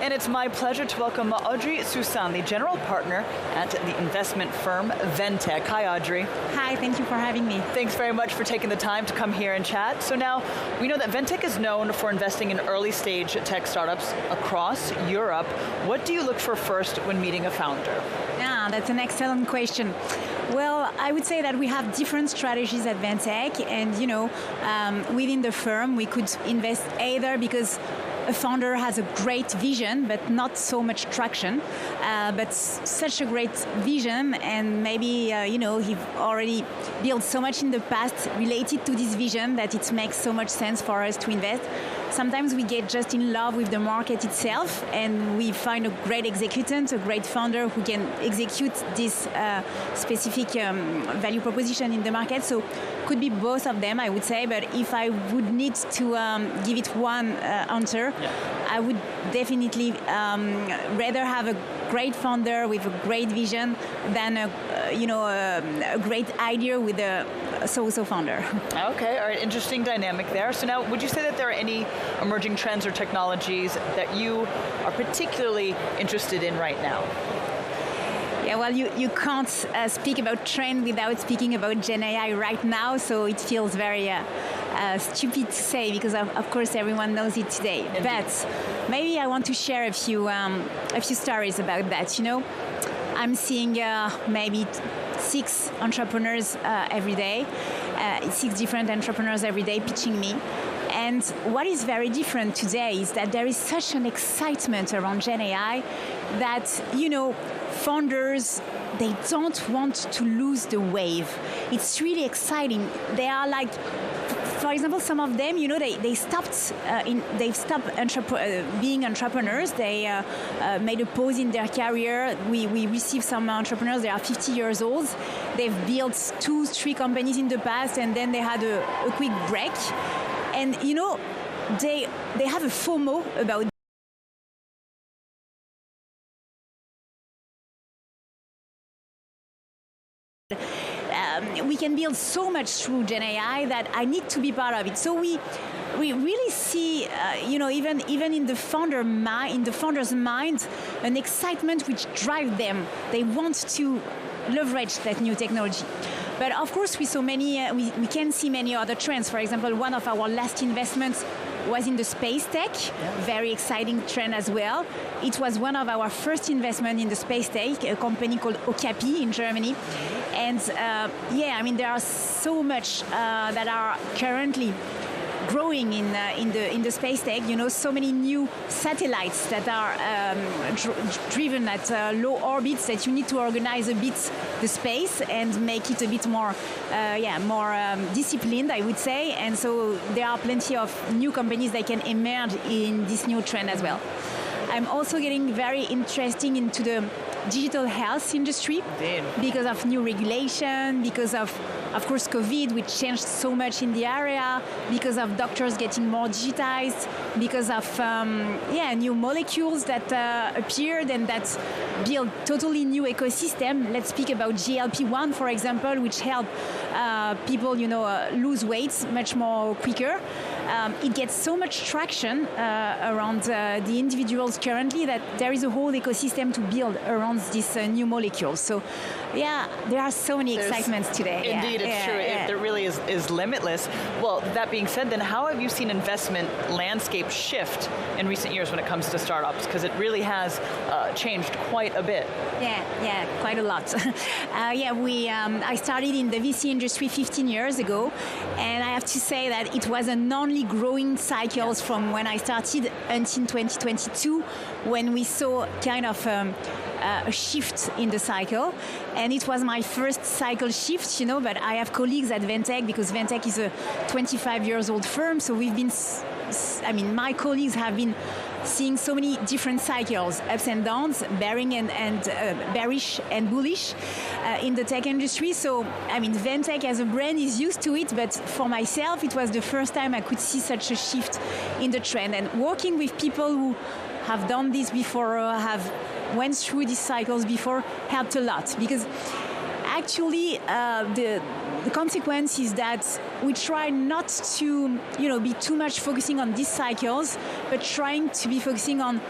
And it's my pleasure to welcome Audrey Soussan, the general partner at the investment firm Ventech. Hi, Audrey. Hi, thank you for having me. Thanks very much for taking the time to come here and chat. So now, we know that Ventech is known for investing in early stage tech startups across Europe. What do you look for first when meeting a founder? Yeah, that's an excellent question. Well, I would say that we have different strategies at Ventech, and within the firm, we could invest either because a founder has a great vision, but not so much traction, but such a great vision, and maybe he already built so much in the past related to this vision that it makes so much sense for us to invest. Sometimes we get just in love with the market itself, and we find a great executant, a great founder who can execute this specific value proposition in the market. So could be both of them, I would say, but if I would need to give it one answer, I would definitely rather have a great founder with a great vision than a great idea with a so-so founder. Okay, all right, interesting dynamic there. So now, would you say that there are any emerging trends or technologies that you are particularly interested in right now? Yeah, well, you can't speak about trend without speaking about GENai right now, so it feels very stupid to say because of course everyone knows it today. Indeed. But maybe I want to share a few stories about that. I'm seeing maybe 6 entrepreneurs every day, 6 different entrepreneurs every day pitching me. And what is very different today is that there is such an excitement around GENai that, founders, they don't want to lose the wave. It's really exciting. They are like, for example, some of them, they stopped being entrepreneurs. They made a pause in their career. We received some entrepreneurs, they are 50 years old. They've built 2-3 companies in the past, and then they had a quick break. And they have a FOMO about we can build so much through GENai that I need to be part of it. So we really see, even in the founder's mind, an excitement which drives them. They want to leverage that new technology. But of course, we saw many. We can see many other trends. For example, one of our last investments was in the space tech, very exciting trend as well. It was one of our first investment in the space tech, a company called Okapi in Germany. And there are so much that are currently growing in the space tech. So many new satellites that are driven at low orbits that you need to organize a bit the space and make it a bit more disciplined, I would say. And so there are plenty of new companies that can emerge in this new trend as well. I'm also getting very interested into the digital health industry. Indeed. Because of new regulation, because of course, COVID, which changed so much in the area, because of doctors getting more digitized, because of new molecules that appeared and that build totally new ecosystem. Let's speak about GLP-1, for example, which help people, lose weight much more quicker. It gets so much traction around the individuals currently that there is a whole ecosystem to build around these new molecules. So, there are so many excitements today. Indeed, it's true. It really is limitless. Well, that being said, then how have you seen investment landscape shift in recent years when it comes to startups? Because it really has changed quite a bit. Yeah, quite a lot. I started in the VC industry 15 years ago, and I have to say that it was an only growing cycles from when I started until 2022, when we saw kind of a shift in the cycle. And it was my first cycle shift, but I have colleagues at Ventech, because Ventech is a 25 years old firm, so we've been, my colleagues have been seeing so many different cycles, ups and downs, bearish and bullish in the tech industry. So, Ventech as a brand is used to it, but for myself, it was the first time I could see such a shift in the trend. And working with people who have done this before, have went through these cycles before, helped a lot, because actually the consequence is that we try not to be too much focusing on these cycles, but trying to be focusing on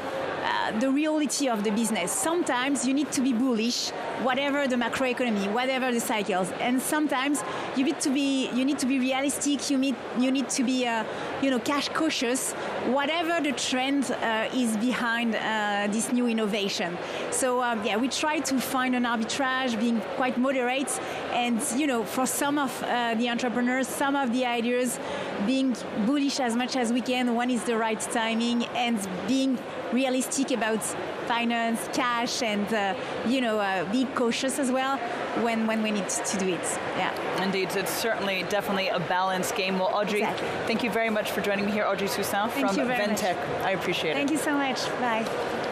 the reality of the business. Sometimes you need to be bullish, whatever the macroeconomy, whatever the cycles, and sometimes you need to be realistic. You need to be cash cautious, whatever the trend is behind this new innovation. So we try to find an arbitrage, being quite moderate, and for some of the entrepreneurs, some of the ideas, being bullish as much as we can when is the right timing, and being realistic about finance, cash, and be cautious as well when we need to do it. Yeah. Indeed, it's certainly definitely a balanced game. Well, Audrey, thank you very much for joining me here, Audrey Soussan from Ventech. I appreciate it. Thank you so much. Bye.